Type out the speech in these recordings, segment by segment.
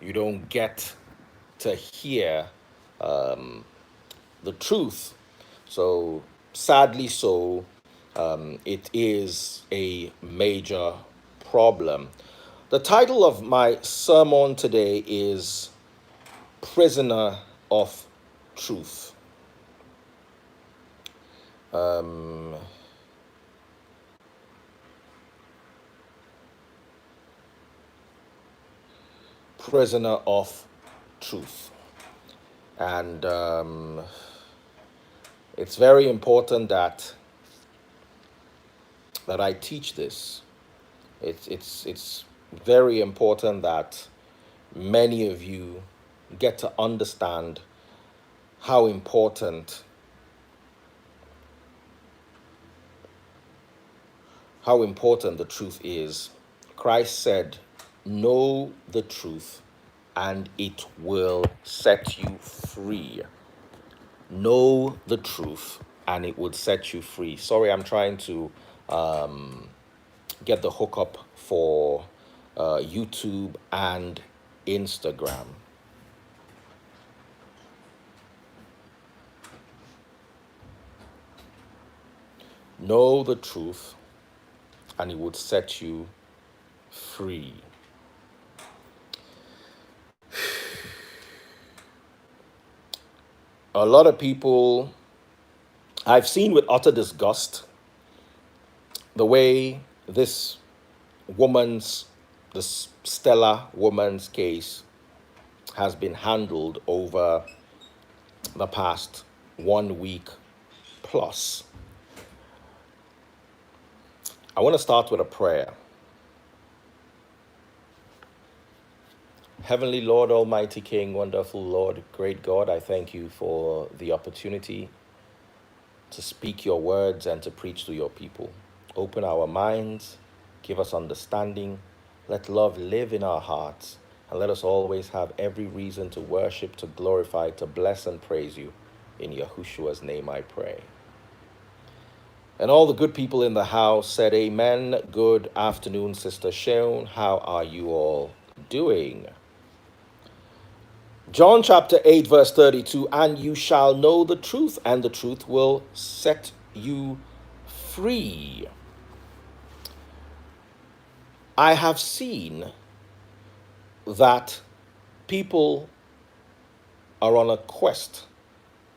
you don't get to hear the truth. So, sadly, it is a major problem. The title of my sermon today is Prisoner of Truth. Prisoner of Truth. And it's very important that I teach this. It's very important that many of you get to understand how important the truth is. Christ said, "Know the truth, and it will set you free." Know the truth, and it would set you free. Sorry, I'm trying to get the hookup for YouTube and Instagram. Know the truth, and it would set you free. A lot of people I've seen with utter disgust the way this Stella woman's case has been handled over the past 1 week plus. I want to start with a prayer. Heavenly Lord, Almighty King, wonderful Lord, great God, I thank you for the opportunity to speak your words and to preach to your people. Open our minds, give us understanding, let love live in our hearts, and let us always have every reason to worship, to glorify, to bless and praise you. In Yahushua's name I pray. And all the good people in the house said amen. Good afternoon, Sister Sharon. How are you all doing? John chapter 8, verse 32, and you shall know the truth, and the truth will set you free. I have seen that people are on a quest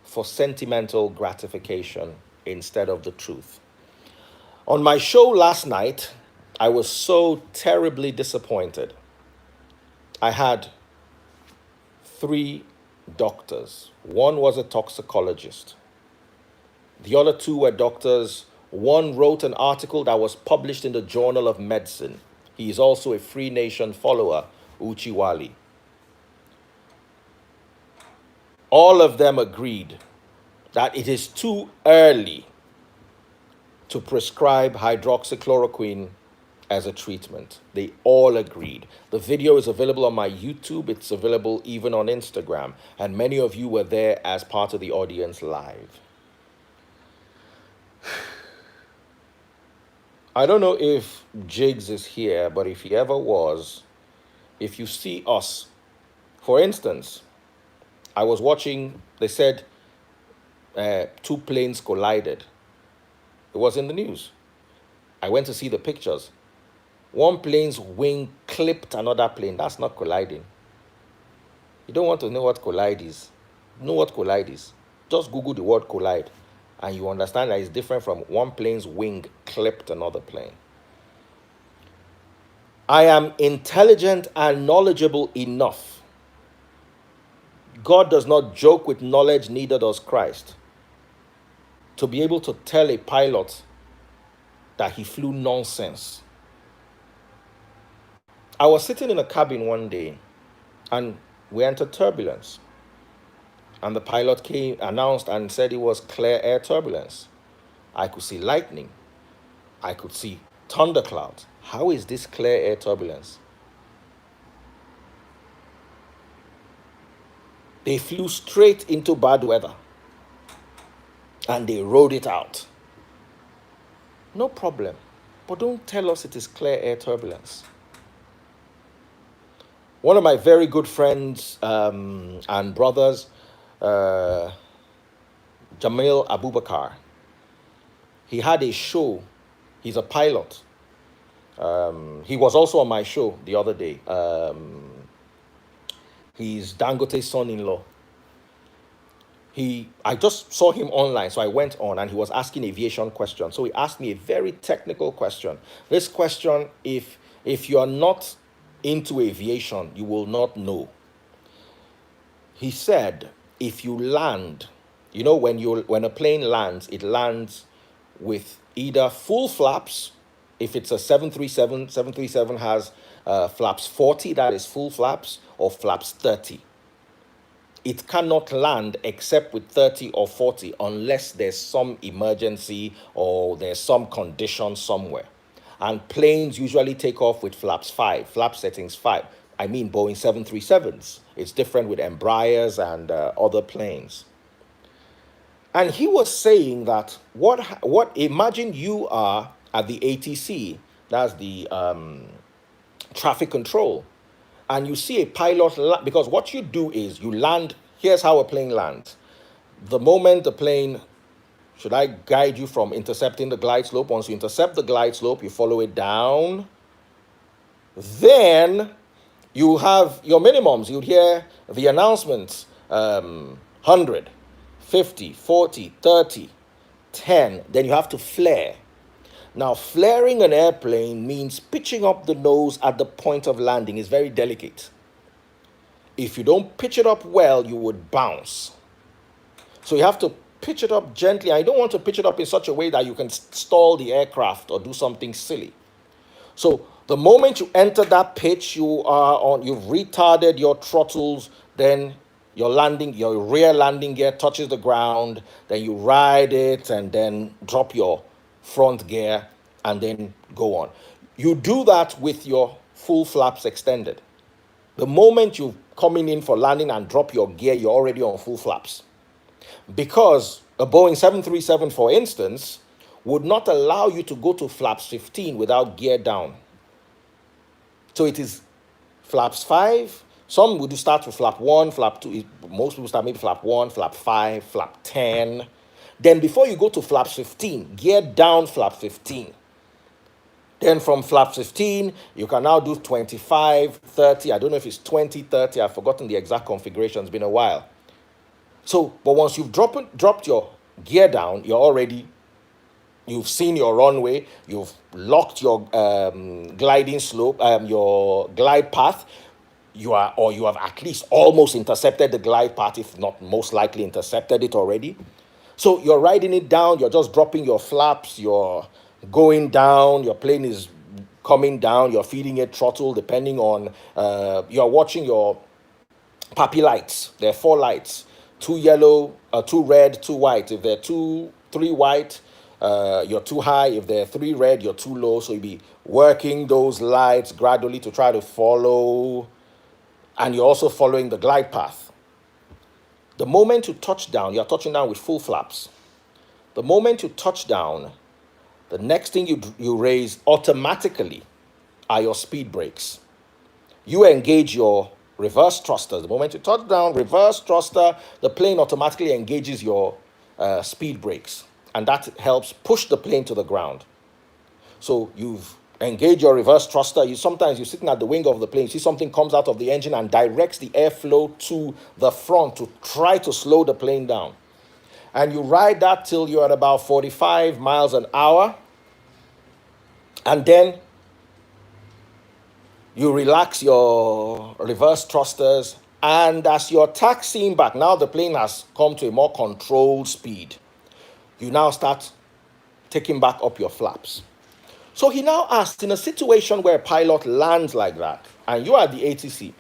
for sentimental gratification instead of the truth. On my show last night, I was so terribly disappointed. I had 3 doctors. One was a toxicologist. The other 2 were doctors. One wrote an article that was published in the Journal of Medicine. He is also a Free Nation follower, Uchiwali. All of them agreed that it is too early to prescribe hydroxychloroquine as a treatment. They all agreed. The video is available on my YouTube. It's available even on Instagram. And many of you were there as part of the audience live. I don't know if Jigs is here, but if he ever was, if you see us, for instance, I was watching, they said 2 planes collided. It was in the news. I went to see the pictures. One plane's wing clipped another plane. That's not colliding. You don't want to know what collide is. Know what collide is. Just Google the word collide, and you understand that it's different from one plane's wing clipped another plane. I am intelligent and knowledgeable enough. God does not joke with knowledge, neither does Christ, to be able to tell a pilot that he flew nonsense. I was sitting in a cabin one day, and we entered turbulence. And the pilot announced and said it was clear air turbulence. I could see lightning. I could see thunderclouds. How is this clear air turbulence? They flew straight into bad weather, and they rode it out. No problem. But don't tell us it is clear air turbulence. One of my very good friends and brothers, uh, Jamil Abubakar, he had a show. He's a pilot. He was also on my show the other day. He's Dangote's son-in-law. I just saw him online, so I went on and he was asking aviation questions. So he asked me a very technical question. This question, if you are not into aviation, you will not know. He said, if you land, when a plane lands, it lands with either full flaps. If it's a 737, 737 has flaps 40, that is full flaps, or flaps 30. It cannot land except with 30 or 40 unless there's some emergency or there's some condition somewhere. And planes usually take off with flaps 5, flap settings 5. I mean Boeing 737s. It's different with Embraers and other planes. And he was saying that imagine you are at the ATC, that's the traffic control, and you see a pilot, because what you do is you land. Here's how a plane lands. The moment the plane, should I guide you from intercepting the glide slope? Once you intercept the glide slope, you follow it down. Then you have your minimums. You'd hear the announcements, 100, 50, 40, 30, 10. Then you have to flare. Now, flaring an airplane means pitching up the nose at the point of landing. It's very delicate. If you don't pitch it up well, you would bounce. So you have to pitch it up gently. I don't want to pitch it up in such a way that you can stall the aircraft or do something silly. So the moment you enter that pitch, you've retarded your throttles, then your rear landing gear touches the ground, then you ride it and then drop your front gear and then go on. You do that with your full flaps extended. The moment you coming in for landing and drop your gear, you're already on full flaps. Because a Boeing 737, for instance, would not allow you to go to flaps 15 without gear down. So it is flaps 5. Some would start with flap 1, flap 2. Most people start maybe flap 1, flap 5, flap 10. Then before you go to flaps 15, gear down flap 15. Then from flap 15, you can now do 25, 30. I don't know if it's 20, 30. I've forgotten the exact configuration. It's been a while. So, but once you've dropped your gear down, you've seen your runway, you've locked your gliding slope, your glide path, you have at least almost intercepted the glide path, if not most likely intercepted it already. So you're riding it down, you're just dropping your flaps, you're going down, your plane is coming down, you're feeding it throttle, depending on, you're watching your PAPI lights. There are 4 lights, 2 yellow, 2 red, 2 white. If they're 3 white, you're too high. If they're 3 red, you're too low. So you'll be working those lights gradually to try to follow, and you're also following the glide path. The moment you touch down, you're touching down with full flaps. The moment you touch down, the next thing you raise automatically are your speed brakes. You engage your reverse thruster. The moment you touch down, reverse thruster, the plane automatically engages your speed brakes. And that helps push the plane to the ground. So you've engaged your reverse thruster. Sometimes you're sitting at the wing of the plane, you see something comes out of the engine and directs the airflow to the front to try to slow the plane down. And you ride that till you're at about 45 miles an hour. And then you relax your reverse thrusters. And as you're taxiing back, now the plane has come to a more controlled speed. You now start taking back up your flaps. So he now asked, in a situation where a pilot lands like that, and you are at the ATC,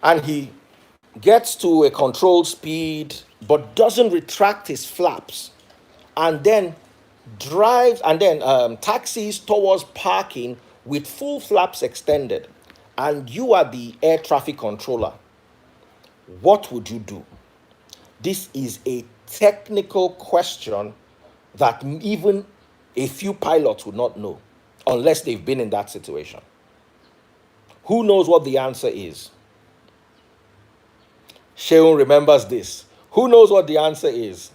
and he gets to a controlled speed, but doesn't retract his flaps, and then drives and then taxis towards parking with full flaps extended, and you are the air traffic controller, what would you do? This is a technical question that even a few pilots would not know unless they've been in that situation. Who knows what the answer is? Sheon remembers this. Who knows what the answer is?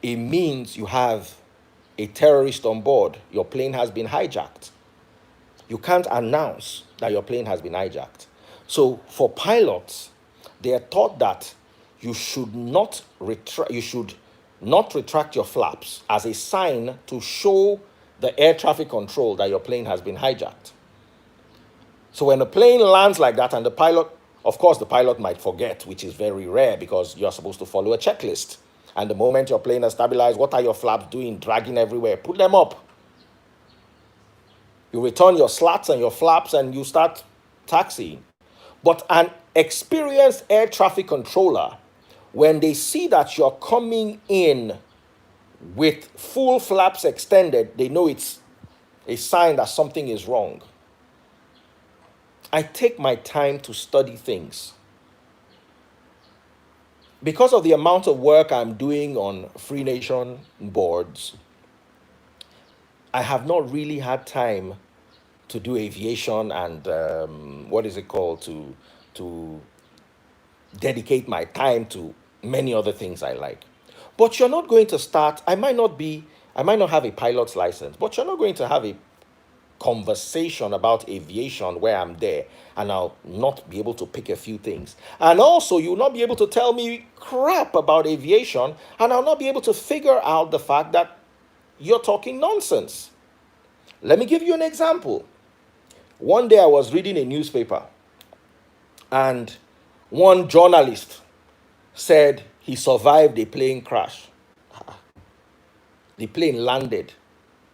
It means you have a terrorist on board. Your plane has been hijacked. You can't announce that your plane has been hijacked. So for pilots, they are taught that you should not retract your flaps as a sign to show the air traffic control that your plane has been hijacked. So when a plane lands like that and the pilot, of course, the pilot might forget, which is very rare because you're supposed to follow a checklist. And the moment your plane has stabilized, what are your flaps doing? Dragging everywhere. Put them up. You return your slats and your flaps and you start taxiing. But an experienced air traffic controller, when they see that you're coming in with full flaps extended, they know it's a sign that something is wrong. I take my time to study things. Because of the amount of work I'm doing on Free Nation boards, I have not really had time to do aviation and to dedicate my time to many other things I like. But you're not going to start, I might not have a pilot's license, but you're not going to have a conversation about aviation where I'm there and I'll not be able to pick a few things. And also, you'll not be able to tell me crap about aviation and I'll not be able to figure out the fact that you're talking nonsense. Let me give you an example. One day I was reading a newspaper and one journalist said he survived a plane crash. The plane landed,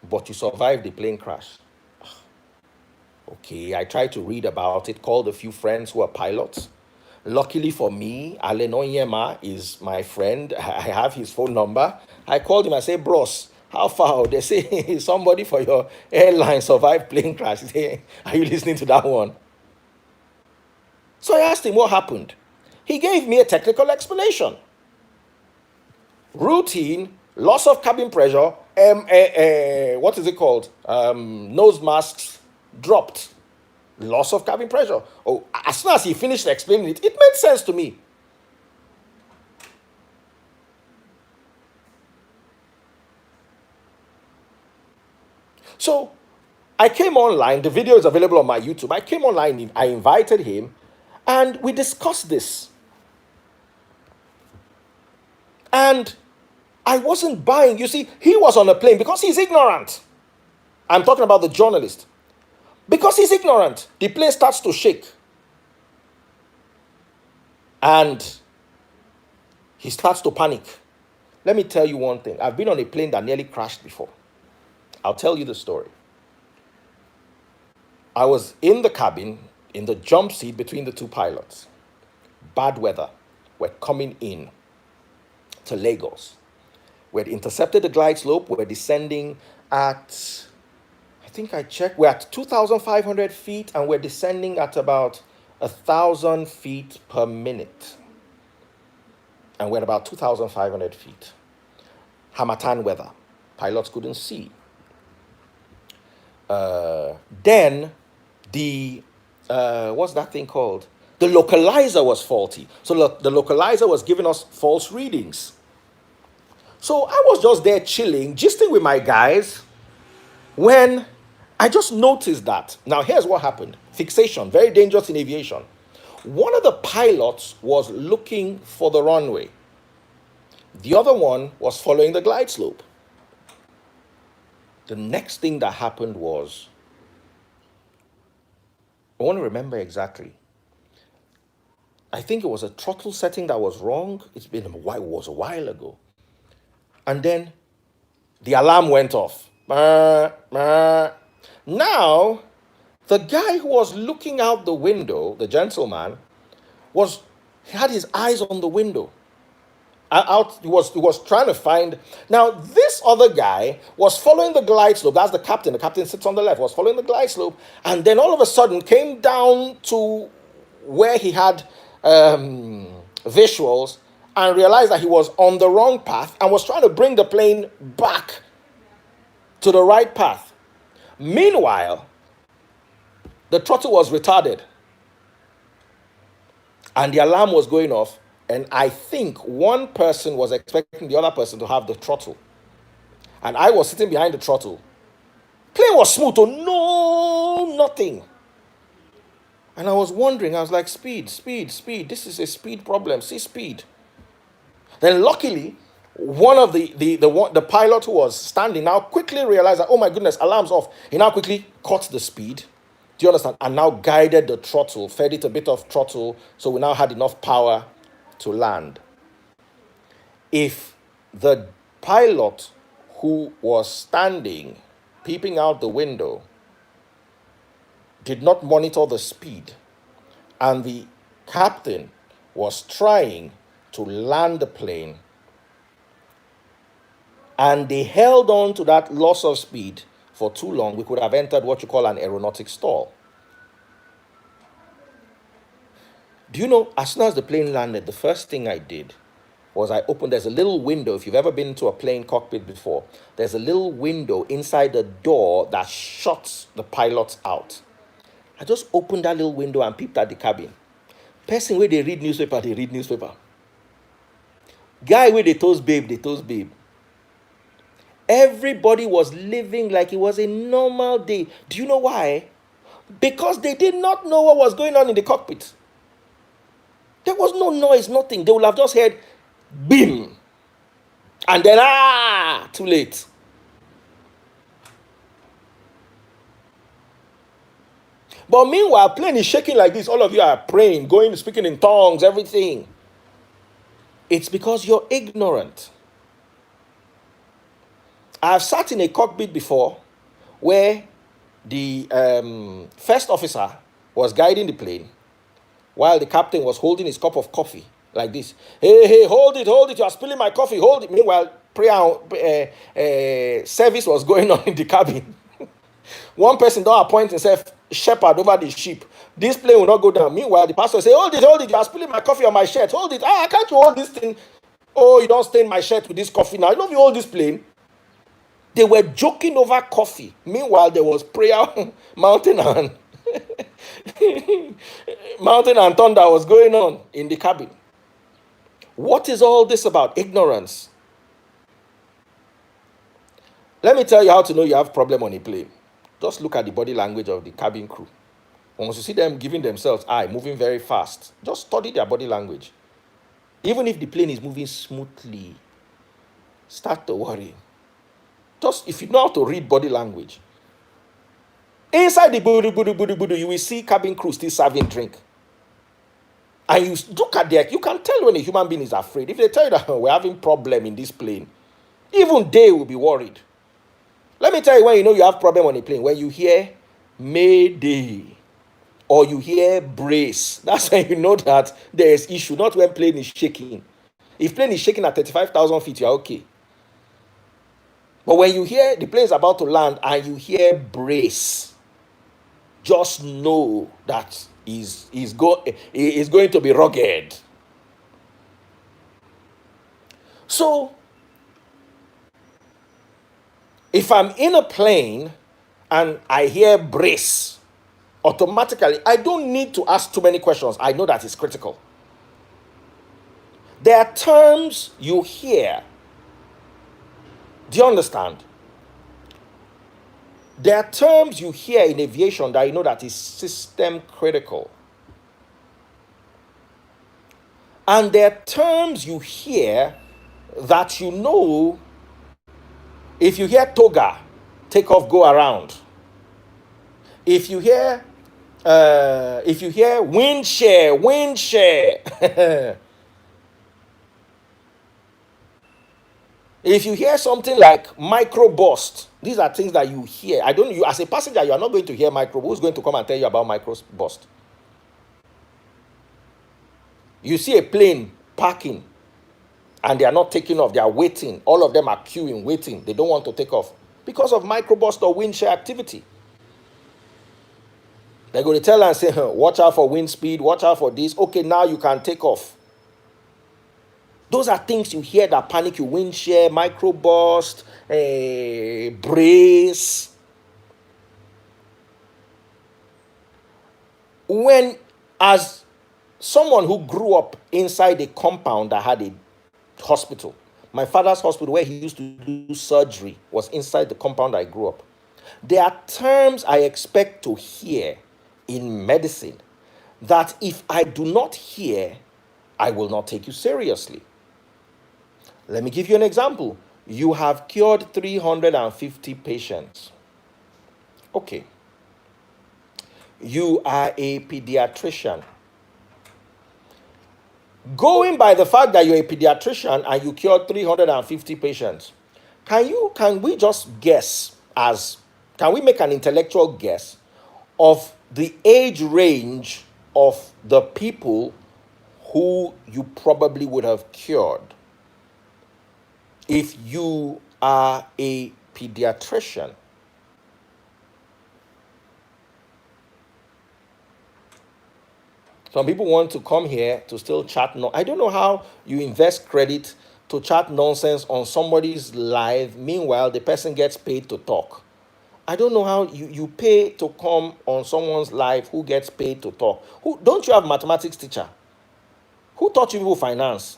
but you survived the plane crash. Okay, I tried to read about it, called a few friends who are pilots. Luckily for me, Alen Onyema is my friend. I have his phone number. I called him. I said, bros, how far? They say somebody for your airline survived plane crash. He say, are you listening to that one? So I asked him what happened. He gave me a technical explanation. Routine, loss of cabin pressure, what is it called? Nose masks dropped. Loss of cabin pressure. Oh, as soon as he finished explaining it, it made sense to me. So I came online. The video is available on my YouTube. I came online. I invited him, and we discussed this. And I wasn't buying. You see, he was on a plane because he's ignorant. I'm talking about the journalist. Because he's ignorant, the plane starts to shake. And he starts to panic. Let me tell you one thing. I've been on a plane that nearly crashed before. I'll tell you the story. I was in the cabin, in the jump seat between the two pilots. Bad weather. We're coming in to Lagos. We had intercepted the glide slope. We're descending at, I think I checked, we're at 2,500 feet and we're descending at about 1,000 feet per minute. And we're at about 2,500 feet. Harmattan weather. Pilots couldn't see. Then the, what's that thing called? The localizer was faulty. So the localizer was giving us false readings. So I was just there chilling, gisting with my guys, when I just noticed that. Now, here's what happened. Fixation, very dangerous in aviation. One of the pilots was looking for the runway. The other one was following the glide slope. The next thing that happened was, I want to remember exactly. I think it was a throttle setting that was wrong. It was a while ago. And then the alarm went off. Now, the guy who was looking out the window, the gentleman, he had his eyes on the window. He was trying to find. Now, this other guy was following the glide slope. That's the captain. The captain sits on the left, was following the glide slope, and then all of a sudden came down to where he had visuals and realized that he was on the wrong path and was trying to bring the plane back to the right path. Meanwhile, the throttle was retarded and the alarm was going off. And I think one person was expecting the other person to have the throttle. And I was sitting behind the throttle. Plane was smooth, oh no, nothing. And I was wondering, I was like, speed, speed, speed. This is a speed problem. See speed. Then luckily, one of the pilot who was standing now quickly realized that, oh my goodness, alarm's off. He now quickly cut the speed. Do you understand? And now guided the throttle, fed it a bit of throttle, so we now had enough power to land. If the pilot who was standing, peeping out the window, did not monitor the speed, and the captain was trying to land the plane, and they held on to that loss of speed for too long, we could have entered what you call an aeronautic stall. Do you know, as soon as the plane landed, the first thing I did was I opened, there's a little window, if you've ever been to a plane cockpit before, there's a little window inside the door that shuts the pilots out. I just opened that little window and peeped at the cabin. Person where they read newspaper, they read newspaper. Guy where they toast babe, they toast babe. Everybody was living like it was a normal day. Do you know why? Because they did not know what was going on in the cockpit. There was no noise, nothing. They would have just heard, beam. And then, too late. But meanwhile, plane is shaking like this. All of you are praying, going, speaking in tongues, everything. It's because you're ignorant. I've sat in a cockpit before where the first officer was guiding the plane while the captain was holding his cup of coffee like this. Hey, hold it, you are spilling my coffee, hold it. Meanwhile, service was going on in the cabin. One person don't appoint himself shepherd over the sheep. This plane will not go down. Meanwhile, the pastor say, hold it, you are spilling my coffee on my shirt. Hold it. Can't you hold this thing? Oh, you don't stain my shirt with this coffee now. You know if you hold this plane. They were joking over coffee. Meanwhile, there was prayer, mountain and thunder was going on in the cabin. What is all this about? Ignorance. Let me tell you how to know you have problem on a plane. Just look at the body language of the cabin crew. Once you see them giving themselves moving very fast, just study their body language. Even if the plane is moving smoothly, start to worry. Just if you know how to read body language. Inside the budu, you will see cabin crew still serving drink. And you look at you can tell when a human being is afraid. If they tell you that we're having problem in this plane, even they will be worried. Let me tell you when you know you have problem on a plane. When you hear Mayday or you hear brace, that's when you know that there is issue, not when plane is shaking. If plane is shaking at 35,000 feet, you're okay. But when you hear the plane is about to land and you hear brace, just know that is going to be rugged. So, if I'm in a plane and I hear brace, automatically, I don't need to ask too many questions. I know that it's critical. There are terms you hear. Do you understand? There are terms you hear in aviation that you know that is system critical. And there are terms you hear that you know, if you hear toga, take off, go around. If you hear wind shear. If you hear something like micro burst, these are things that you hear. You as a passenger, you are not going to hear micro. Who's going to come and tell you about micro burst? You see a plane parking and they are not taking off. They are waiting. All of them are queuing, waiting. They don't want to take off because of micro burst or wind shear activity. They're going to tell and say, watch out for wind speed, watch out for this. Okay, now you can take off. Those are things you hear that panic you: wind shear, microburst, brace. When, as someone who grew up inside a compound that had a hospital, my father's hospital where he used to do surgery was inside the compound I grew up. There are terms I expect to hear in medicine that if I do not hear, I will not take you seriously. Let me give you an example. You have cured 350 patients. Okay. You are a pediatrician. Going by the fact that you're a pediatrician and you cured 350 patients, can we just guess can we make an intellectual guess of the age range of the people who you probably would have cured if you are a pediatrician? Some people want to come here to still chat. No, I don't know how you invest credit to chat nonsense on somebody's live. Meanwhile, the person gets paid to talk. I don't know how you pay to come on someone's live who gets paid to talk. Who don't you have mathematics teacher? Who taught you people finance?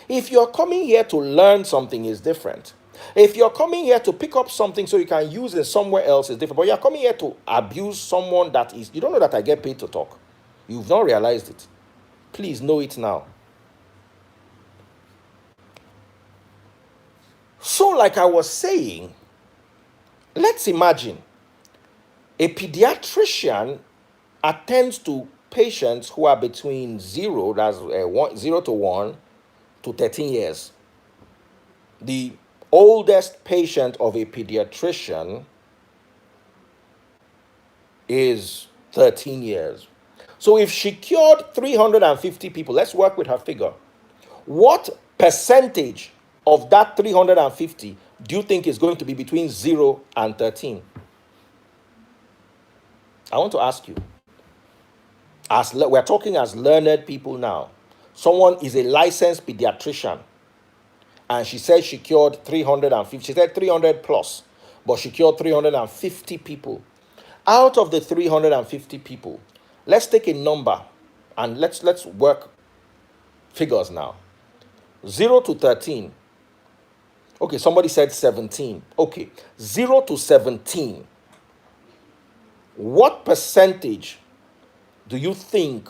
If you're coming here to learn something, is different. If you're coming here to pick up something so you can use it somewhere else, is different. But you're coming here to abuse someone that is, you don't know that I get paid to talk. You've not realized it. Please know it now. So, like I was saying, let's imagine a pediatrician attends to patients who are between 0 to 1 to 13 years. The oldest patient of a pediatrician is 13 years. So if she cured 350 people, let's work with her figure. What percentage of that 350 do you think is going to be between 0 and 13? I want to ask you. We're talking as learned people now. Someone is a licensed pediatrician, and she said she cured 350. She said 300 plus, but she cured 350 people. Out of the 350 people, let's take a number and let's work figures now. 0 to 13. Okay, somebody said 17. Okay, 0 to 17. What percentage do you think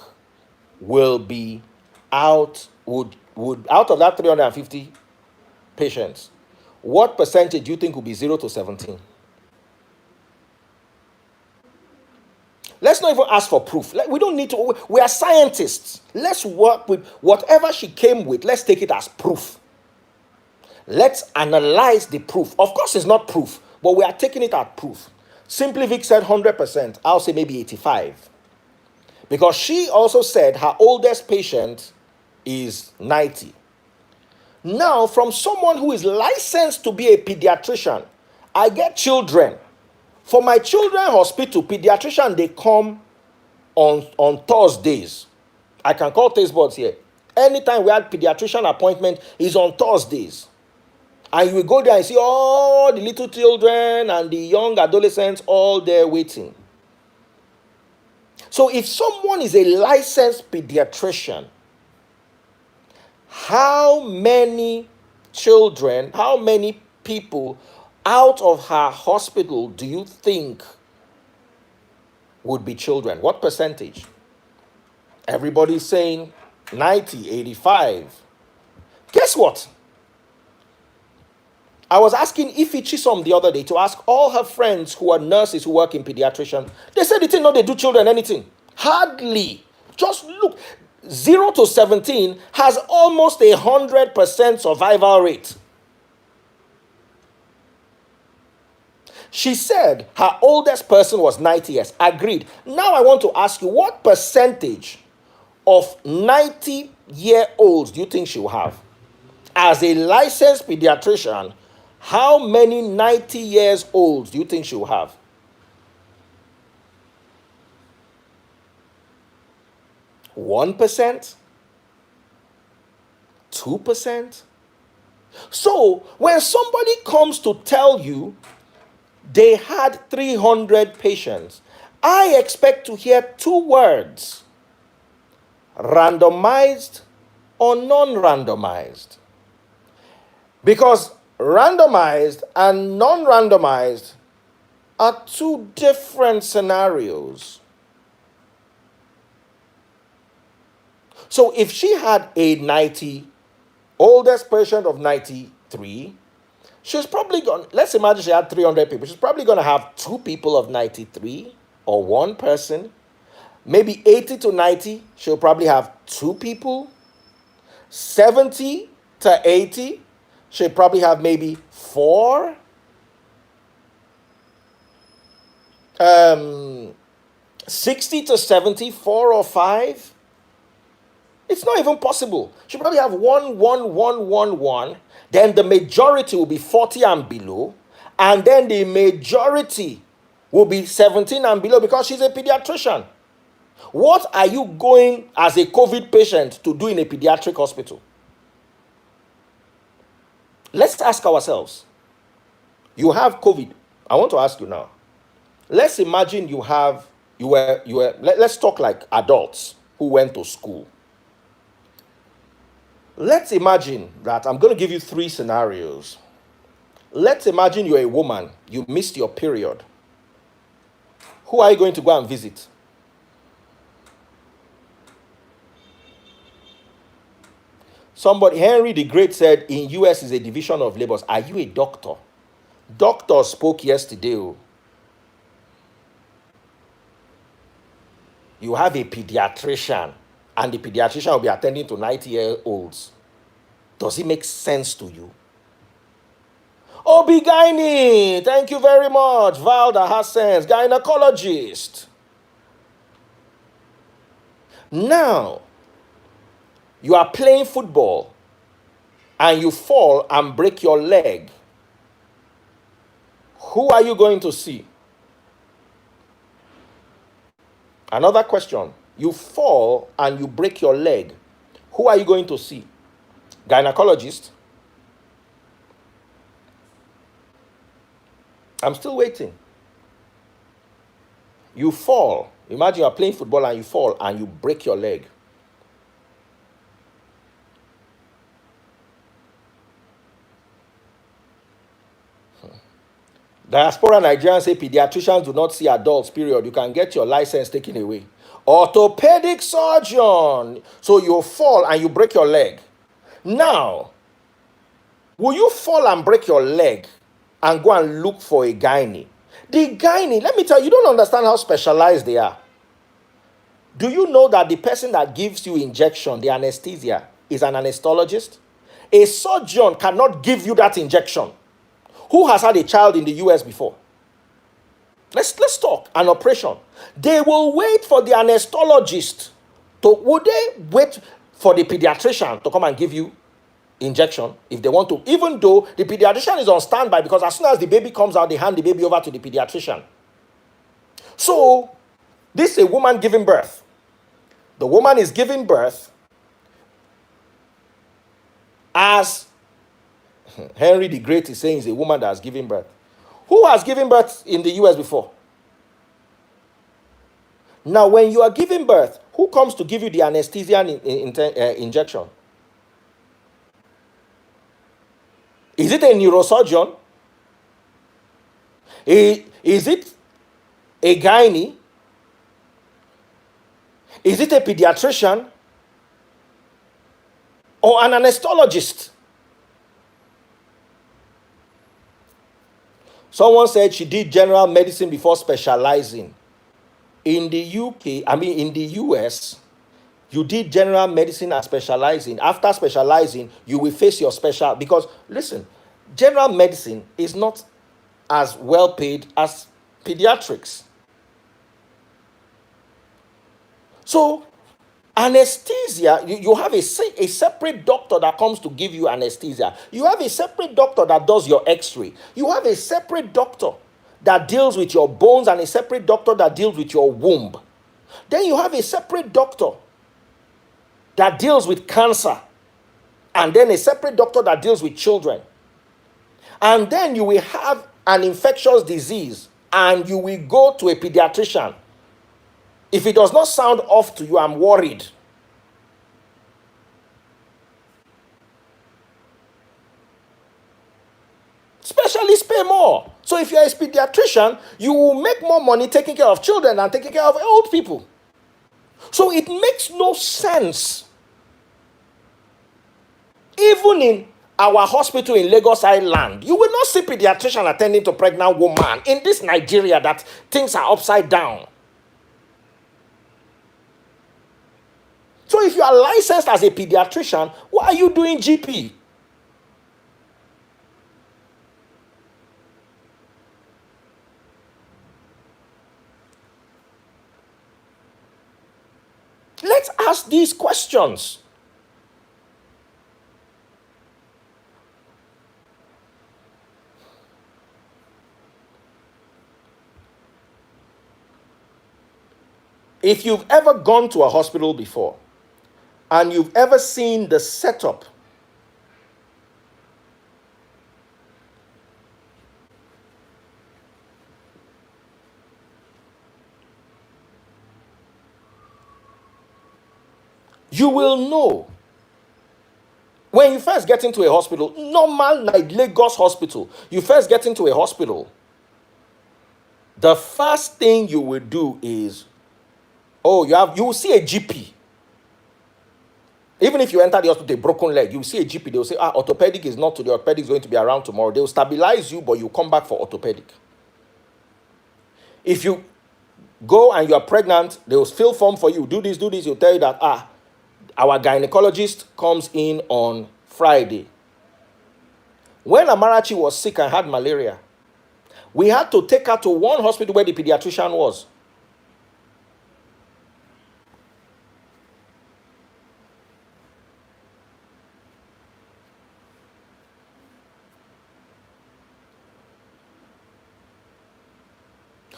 will be out out of that 350 patients? What percentage do you think will be 0 to 17? Let's not even ask for proof. We don't need to. We are scientists. Let's work with whatever she came with. Let's take it as proof. Let's analyze the proof. Of course, it's not proof, but we are taking it as proof. Simply Vic said 100%. I'll say maybe 85. Because she also said her oldest patient is 90. Now, from someone who is licensed to be a pediatrician, I get children. For my children hospital, pediatrician, they come on Thursdays. I can call taste buds here. Anytime we had pediatrician appointment is on Thursdays. And you will go there and see all the little children and the young adolescents all there waiting. So if someone is a licensed pediatrician, how many children, how many people out of her hospital do you think would be children? What percentage? Everybody's saying 90, 85. Guess what? I was asking Ify Chisom the other day to ask all her friends who are nurses who work in pediatrician. They said they didn't know they do children anything. Hardly. Just look. 0 to 17 has almost 100% survival rate. She said her oldest person was 90 years. Agreed. Now I want to ask you, what percentage of 90-year-olds do you think she will have? As a licensed pediatrician, how many 90 years olds do you think she will have? 1%? 2%? 2%. So when somebody comes to tell you they had 300 patients, I expect to hear two words: randomized or non-randomized. Because randomized and non-randomized are two different scenarios. So if she had a oldest patient of 93, she's probably going, let's imagine she had 300 people. She's probably going to have two people of 93 or one person. Maybe 80 to 90, she'll probably have two people. 70 to 80, she'll probably have maybe four. 60 to 70, four or five. It's not even possible. She'll probably have one. Then the majority will be 40 and below. And then the majority will be 17 and below because she's a pediatrician. What are you going as a COVID patient to do in a pediatric hospital? Let's ask ourselves. You have COVID. I want to ask you now. Let's imagine let's talk like adults who went to school. Let's imagine that I'm going to give you three scenarios. Let's imagine you're a woman, you missed your period. Who are you going to go and visit? Somebody, Henry the Great said, in US is a division of labors. Are you a doctor? Doctor spoke yesterday. You have a pediatrician, and the pediatrician will be attending to 90-year-olds. Does it make sense to you? OB-GYN, thank you very much. Valda has sense. Gynecologist. Now, you are playing football and you fall and break your leg. Who are you going to see? Another question. You fall and you break your leg. Who are you going to see? Gynecologist? I'm still waiting. You fall. Imagine you are playing football and you fall and you break your leg. Diaspora Nigerians say pediatricians do not see adults, period. You can get your license taken away. Orthopedic surgeon. So you fall and you break your leg. Now, will you fall and break your leg and go and look for a gynae? The gynae, let me tell you, you don't understand how specialized they are. Do you know that the person that gives you injection, the anesthesia, is an anesthetologist? A surgeon cannot give you that injection. Who has had a child in the US before? Let's talk an operation. They will wait for the anesthetologist would they wait for the pediatrician to come and give you injection if they want to, even though the pediatrician is on standby, because as soon as the baby comes out, they hand the baby over to the pediatrician. So this is a woman giving birth. The woman is giving birth as Henry the Great is saying is a woman that has given birth. Who has given birth in the US before? Now, when you are giving birth, who comes to give you the anesthesia injection? Is it a neurosurgeon? Is it a gynae? Is it a pediatrician? Or an anesthetologist? Someone said she did general medicine before specializing. In the in the US, you did general medicine and specializing. After specializing, you will face your special, because listen, general medicine is not as well paid as pediatrics. So anesthesia, you have a separate doctor that comes to give you anesthesia. You have a separate doctor that does your x-ray. You have a separate doctor that deals with your bones and a separate doctor that deals with your womb. Then you have a separate doctor that deals with cancer and then a separate doctor that deals with children. And then you will have an infectious disease and you will go to a pediatrician. If it does not sound off to you, I'm worried. Specialists pay more. So if you're a pediatrician, you will make more money taking care of children than taking care of old people. So it makes no sense. Even in our hospital in Lagos Island, you will not see pediatrician attending to pregnant woman in this Nigeria that things are upside down. So if you are licensed as a pediatrician, why are you doing GP? Let's ask these questions. If you've ever gone to a hospital before and you've ever seen the setup, you will know. When you first get into a hospital, normal like Lagos hospital, you first get into a hospital, the first thing you will do is, you will see a GP. Even if you enter the hospital with a broken leg, you will see a GP. They will say, orthopedic is not today, orthopedic is going to be around tomorrow. They will stabilize you, but you come back for orthopedic. If you go and you are pregnant, they will fill form for you. Do this. They'll tell you that, our gynecologist comes in on Friday. When Amarachi was sick and had malaria, we had to take her to one hospital where the pediatrician was.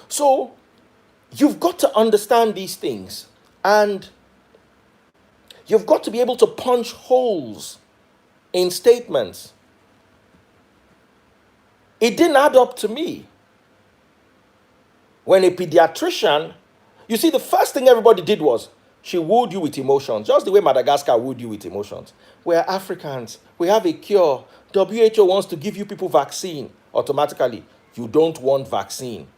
So you've got to understand these things, and you've got to be able to punch holes in statements. It didn't add up to me. When a pediatrician, you see, the first thing everybody did was, she wooed you with emotions, just the way Madagascar wooed you with emotions. We're Africans. We have a cure. WHO wants to give you people vaccine. Automatically, you don't want vaccine.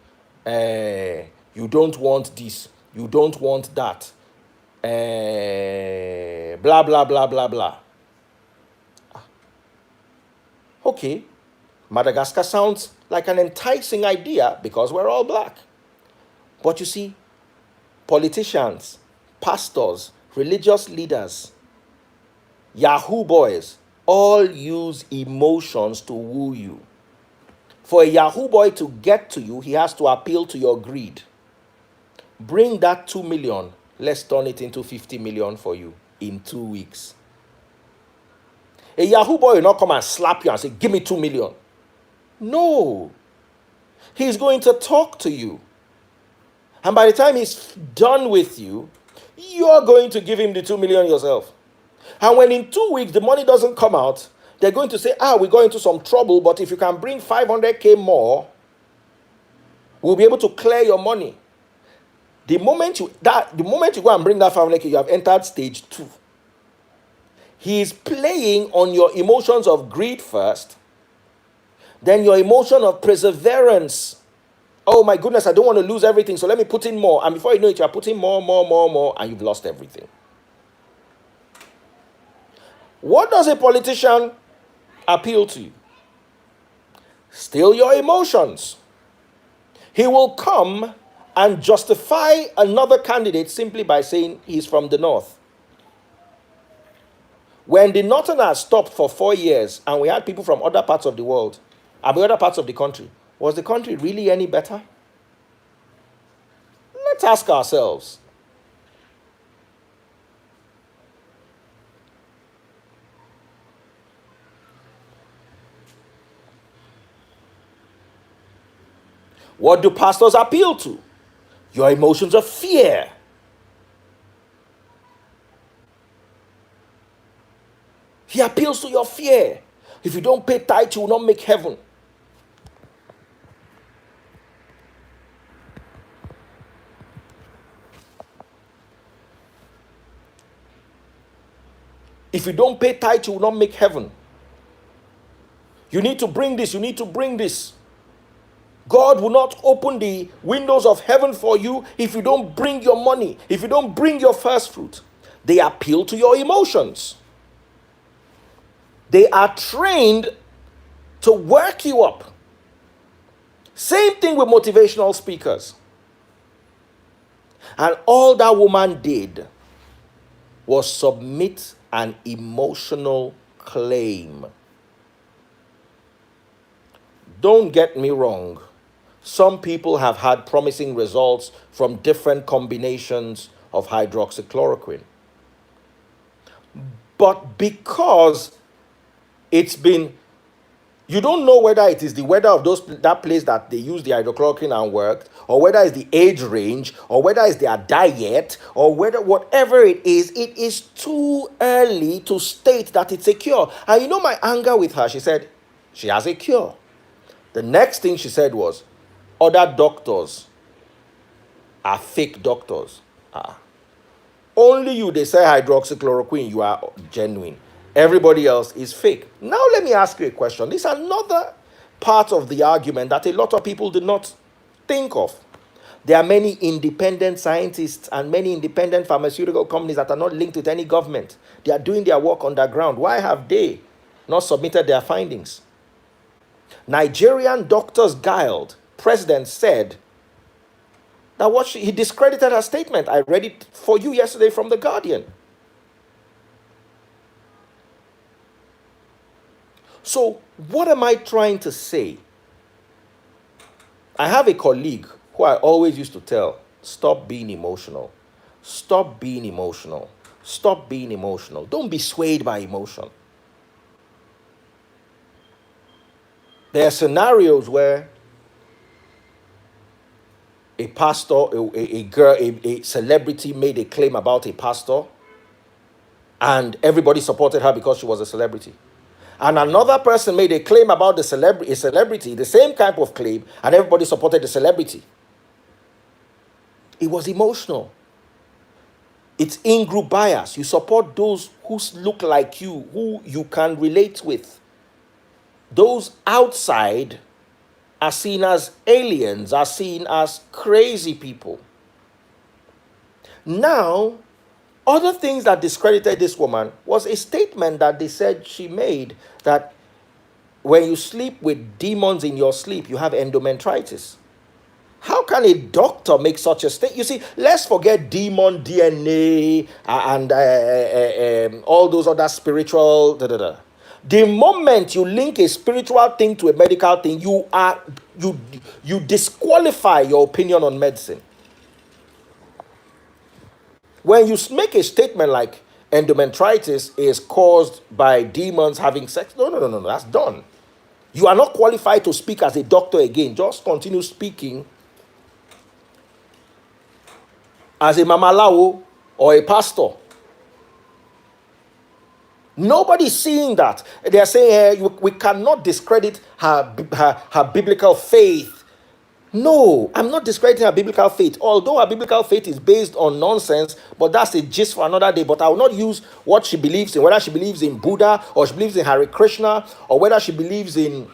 You don't want this. You don't want that. Blah, blah, blah, blah, blah. Okay. Madagascar sounds like an enticing idea because we're all black. But you see, politicians, pastors, religious leaders, Yahoo boys, all use emotions to woo you. For a Yahoo boy to get to you, he has to appeal to your greed. Bring that 2 million, let's turn it into 50 million for you in 2 weeks. A Yahoo boy will not come and slap you and say, give me 2 million. No. He's going to talk to you. And by the time he's done with you, you're going to give him the 2 million yourself. And when in 2 weeks the money doesn't come out, they're going to say, we got into some trouble, but if you can bring 500K more, we'll be able to clear your money. The moment you go and bring that 500K, you have entered stage 2. He's playing on your emotions of greed first, then your emotion of perseverance. Oh my goodness, I don't want to lose everything, so let me put in more. And before you know it, you're putting more, and you've lost everything. What does a politician appeal to you? Still your emotions. He will come and justify another candidate simply by saying he's from the north. When the Northerners stopped for 4 years and we had people from other parts of the world, other parts of the country, was the country really any better? Let's ask ourselves. What do pastors appeal to? Your emotions of fear. He appeals to your fear. If you don't pay tithe, you will not make heaven. If you don't pay tithe, you will not make heaven. You need to bring this, you need to bring this. God will not open the windows of heaven for you if you don't bring your money, if you don't bring your first fruit. They appeal to your emotions. They are trained to work you up. Same thing with motivational speakers. And all that woman did was submit an emotional claim. Don't get me wrong. Some people have had promising results from different combinations of hydroxychloroquine. But because it's been, you don't know whether it is the weather of that place that they use the hydrochloroquine and worked, or whether it's the age range, or whether it's their diet, or whatever it is too early to state that it's a cure. And you know my anger with her, she said she has a cure. The next thing she said was, other doctors are fake doctors. Only you, they say hydroxychloroquine, you are genuine. Everybody else is fake. Now let me ask you a question. This is another part of the argument that a lot of people did not think of. There are many independent scientists and many independent pharmaceutical companies that are not linked with any government. They are doing their work underground. Why have they not submitted their findings? Nigerian Doctors Guild president said that he discredited her statement. I read it for you yesterday from The Guardian. So what am I trying to say? I have a colleague who I always used to tell, stop being emotional. Stop being emotional. Stop being emotional. Don't be swayed by emotion. There are scenarios where a pastor, a celebrity made a claim about a pastor, and everybody supported her because she was a celebrity. And another person made a claim about a celebrity, the same type of claim, and everybody supported the celebrity. It was emotional. It's in-group bias. You support those who look like you, who you can relate with. Those outside are seen as aliens, are seen as crazy people. Now, other things that discredited this woman was a statement that they said she made, that when you sleep with demons in your sleep, you have endometritis. How can a doctor make such a statement? You see, let's forget demon DNA and all those other spiritual The moment you link a spiritual thing to a medical thing, you disqualify your opinion on medicine. When you make a statement like endometritis is caused by demons having sex, no, that's done. You are not qualified to speak as a doctor again. Just continue speaking as a mamalawo or a pastor. Nobody's seeing that. They are saying we cannot discredit her biblical faith. No, I'm not discrediting her biblical faith. Although her biblical faith is based on nonsense, but that's a gist for another day. But I will not use what she believes in, whether she believes in Buddha or she believes in Hare Krishna or whether she believes in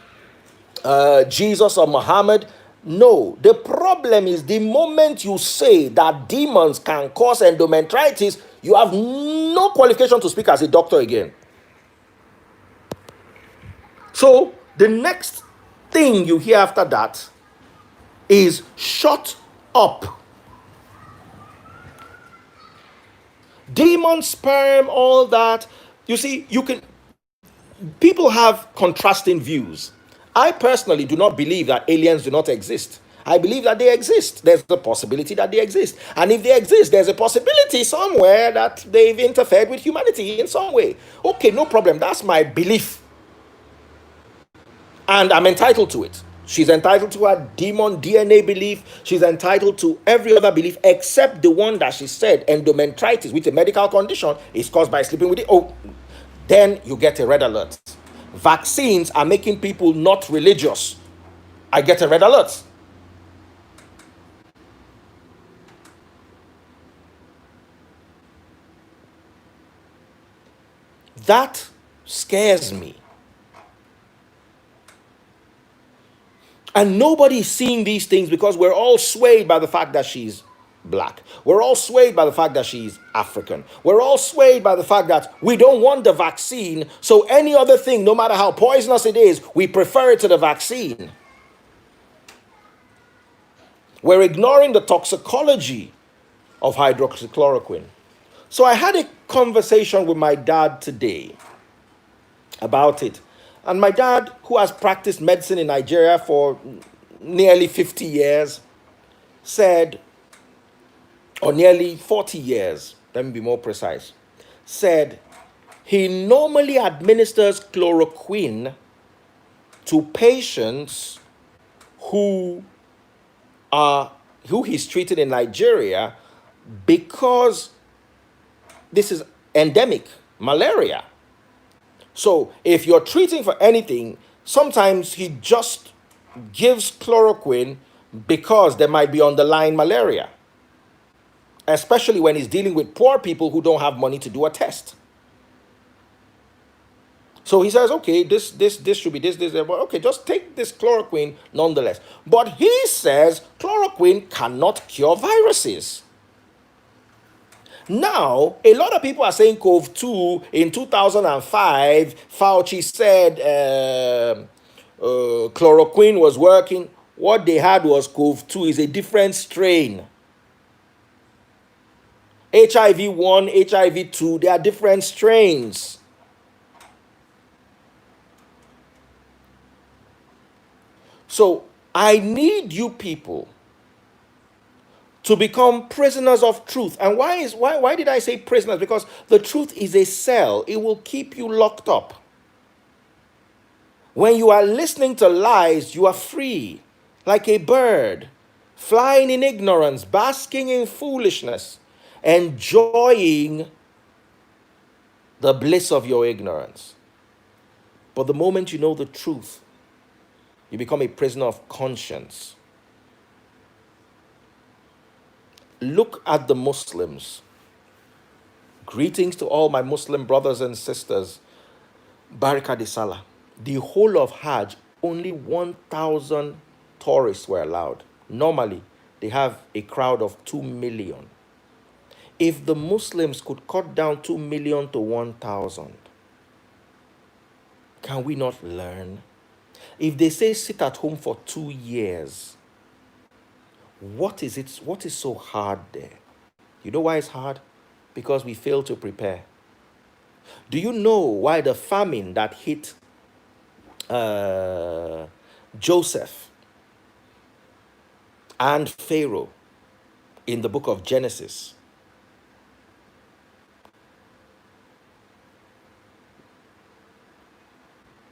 Jesus or Muhammad. No, the problem is the moment you say that demons can cause endometritis, you have no qualification to speak as a doctor again. So the next thing you hear after that is shut up. Demon sperm, all that. You see, people have contrasting views. I personally do not believe that aliens do not exist. I believe that they exist. There's a possibility that they exist. And if they exist, there's a possibility somewhere that they've interfered with humanity in some way. Okay, no problem. That's my belief. And I'm entitled to it. She's entitled to her demon DNA belief. She's entitled to every other belief except the one that she said endometritis, which is a medical condition, is caused by sleeping with it. Oh, then you get a red alert. Vaccines are making people not religious. I get a red alert. That scares me. And nobody is seeing these things because we're all swayed by the fact that she's black. We're all swayed by the fact that she's African. We're all swayed by the fact that we don't want the vaccine. So any other thing, no matter how poisonous it is, we prefer it to the vaccine. We're ignoring the toxicology of hydroxychloroquine. So I had a conversation with my dad today about it. And my dad, who has practiced medicine in Nigeria for nearly 50 years, said, or nearly 40 years, let me be more precise, said he normally administers chloroquine to patients who he's treated in Nigeria because this is endemic malaria. So if you're treating for anything, sometimes he just gives chloroquine because there might be underlying malaria, especially when he's dealing with poor people who don't have money to do a test. So he says, okay, this should be this, but okay, just take this chloroquine nonetheless. But he says chloroquine cannot cure viruses. Now, a lot of people are saying COV2 in 2005, Fauci said chloroquine was working. What they had was COV2 is a different strain. HIV-1, HIV-2, they are different strains. So I need you people to become prisoners of truth. And why did I say prisoners? Because the truth is a cell. It will keep you locked up. When you are listening to lies, you are free, like a bird, flying in ignorance, basking in foolishness, enjoying the bliss of your ignorance. But the moment you know the truth, you become a prisoner of conscience. Look at the Muslims. Greetings to all my Muslim brothers and sisters. Baraka de Salah. The whole of Hajj, only 1,000 tourists were allowed. Normally, they have a crowd of 2 million. If the Muslims could cut down 2 million to 1,000, can we not learn? If they say sit at home for 2 years, what is so hard there? You know why it's hard? Because we fail to prepare. Do you know why the famine that hit Joseph and Pharaoh in the book of Genesis?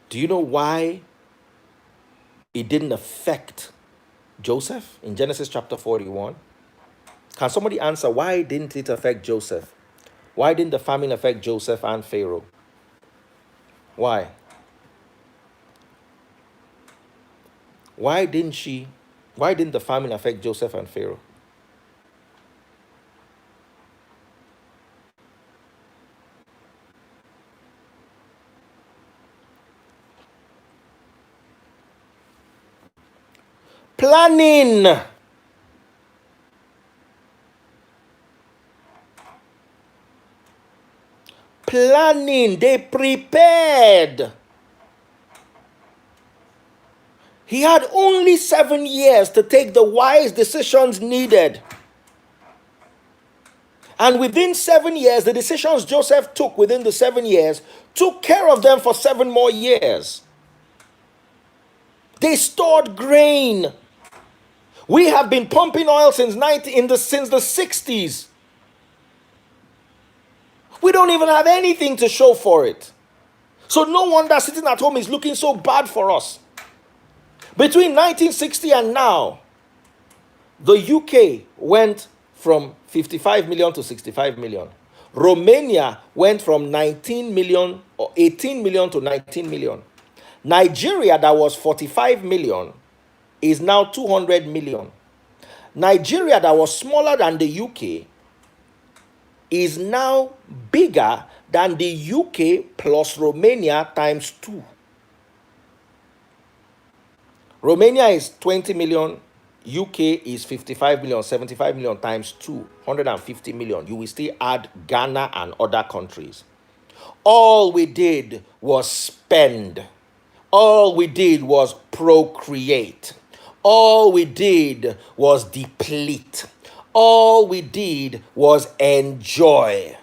Do you know why it didn't affect Joseph in Genesis chapter 41? Can somebody answer why didn't it affect Joseph? Why didn't the famine affect Joseph and Pharaoh? Why? Why didn't the famine affect Joseph and Pharaoh? Planning. Planning. They prepared. He had only 7 years to take the wise decisions needed. And within 7 years, the decisions Joseph took within the 7 years took care of them for 7 more years. They stored grain. We have been pumping oil since the 60s. We don't even have anything to show for it. So no wonder sitting at home is looking so bad for us. Between 1960 and now, the UK went from 55 million to 65 million. Romania went from 19 million or 18 million to 19 million. Nigeria, that was 45 million, is now 200 million. Nigeria, that was smaller than the UK, is now bigger than the UK plus Romania times 2. Romania is 20 million, UK is 55 million, 75 million times 2, 150 million. You will still add Ghana and other countries. All we did was spend. All we did was procreate. All we did was deplete. All we did was enjoy.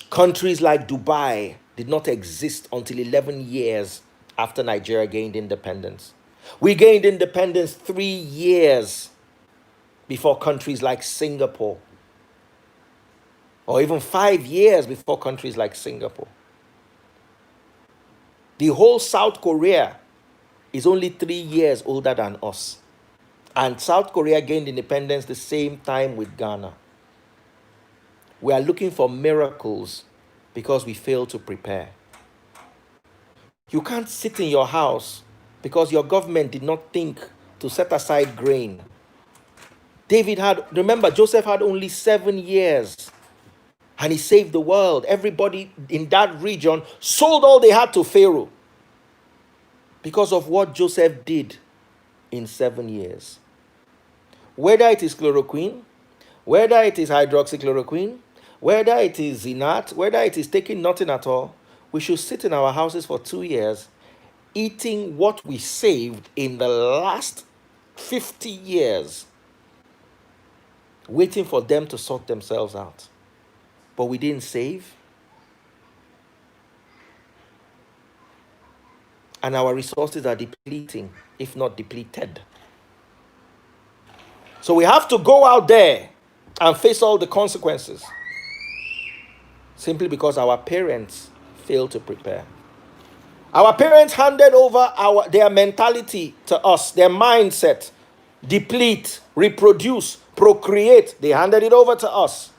Countries like Dubai did not exist until 11 years after Nigeria gained independence. We gained independence 3 years before countries like Singapore, or even 5 years before countries like Singapore. The whole South Korea is only 3 years older than us. And South Korea gained independence the same time with Ghana. We are looking for miracles because we fail to prepare. You can't sit in your house because your government did not think to set aside grain. Remember, Joseph had only 7 years and he saved the world. Everybody in that region sold all they had to Pharaoh because of what Joseph did in 7 years. Whether it is chloroquine, whether it is hydroxychloroquine, whether it is Zinat, whether it is taking nothing at all, we should sit in our houses for 2 years eating what we saved in the last 50 years, waiting for them to sort themselves out. But we didn't save. And our resources are depleting, if not depleted. So we have to go out there and face all the consequences simply because our parents failed to prepare. Our parents handed over their mentality to us, their mindset, deplete, reproduce, procreate. They handed it over to us.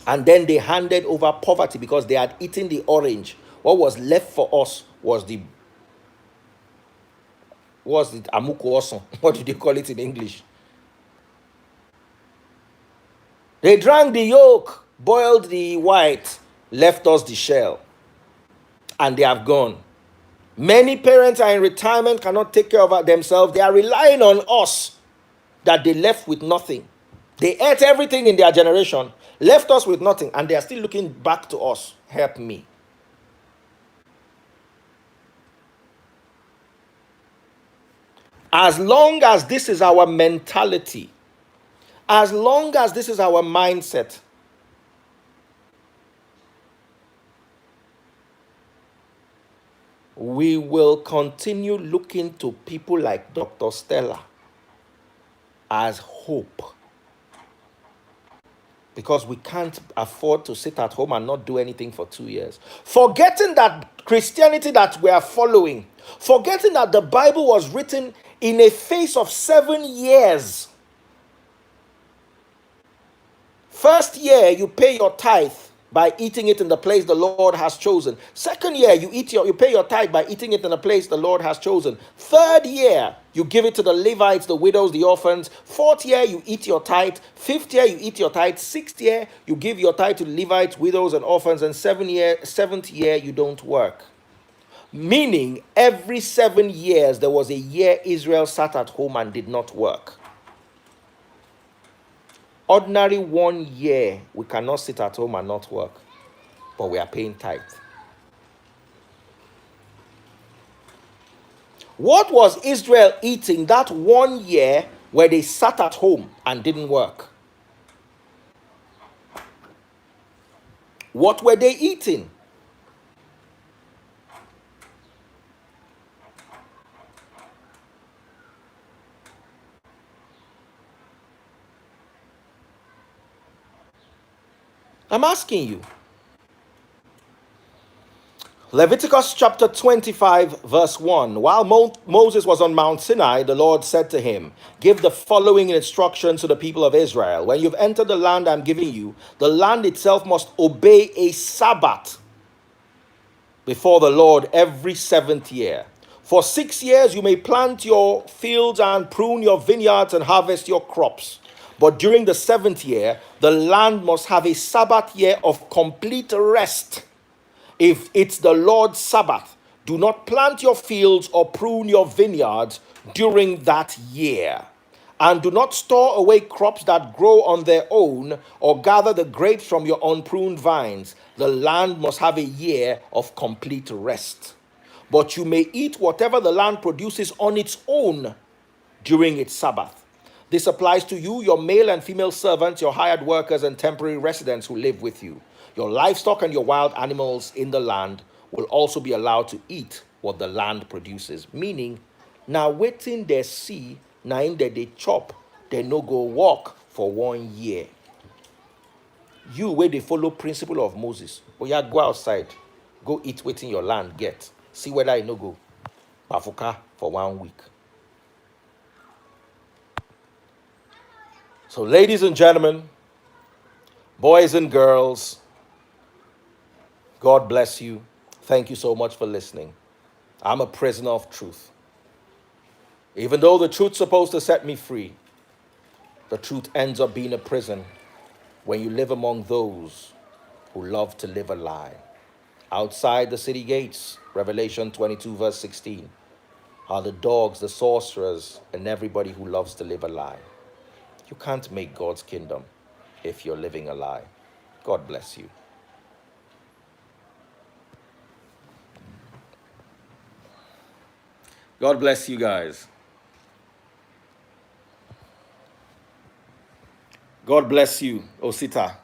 And then they handed over poverty because they had eaten the orange. What was left for us was the amuko oson. What do they call it in English? They drank the yolk, boiled the white, left us the shell. And they have gone. Many parents are in retirement, cannot take care of themselves. They are relying on us that they left with nothing. They ate everything in their generation, left us with nothing, and they are still looking back to us. Help me. As long as this is our mentality, as long as this is our mindset, we will continue looking to people like Dr. Stella as hope. Because we can't afford to sit at home and not do anything for 2 years. Forgetting that Christianity that we are following, forgetting that the Bible was written in a phase of 7 years. First year, you pay your tithe by eating it in the place the Lord has chosen. Second year, you pay your tithe by eating it in the place the Lord has chosen. Third year, you give it to the Levites, the widows, the orphans. Fourth year, you eat your tithe. Fifth year, you eat your tithe. Sixth year, you give your tithe to the Levites, widows, and orphans. And seventh year, you don't work. Meaning, every 7 years, there was a year Israel sat at home and did not work. Ordinary 1 year, we cannot sit at home and not work, but we are paying tithe. What was Israel eating that 1 year where they sat at home and didn't work? What were they eating? I'm asking you. Leviticus chapter 25, verse 1. While Moses was on Mount Sinai, the Lord said to him, give the following instructions to the people of Israel. When you've entered the land I'm giving you, the land itself must obey a Sabbath before the Lord every seventh year. For 6 years you may plant your fields and prune your vineyards and harvest your crops. But during the seventh year, the land must have a Sabbath year of complete rest. If it's the Lord's Sabbath, do not plant your fields or prune your vineyards during that year. And do not store away crops that grow on their own or gather the grapes from your unpruned vines. The land must have a year of complete rest. But you may eat whatever the land produces on its own during its Sabbath. This applies to you, your male and female servants, your hired workers, and temporary residents who live with you. Your livestock and your wild animals in the land will also be allowed to eat what the land produces. Meaning, now waiting they see, now in that they chop, they no go walk for 1 year. You where they follow principle of Moses, oh yeah, go outside, go eat waiting your land get. See whether I no go. Bafuka for 1 week. So, ladies and gentlemen, boys and girls, God bless you. Thank you so much for listening. I'm a prisoner of truth. Even though the truth's supposed to set me free, the truth ends up being a prison when you live among those who love to live a lie. Outside the city gates, Revelation 22, verse 16, are the dogs, the sorcerers, and everybody who loves to live a lie. You can't make God's kingdom if you're living a lie. God bless you. God bless you guys. God bless you, Osita.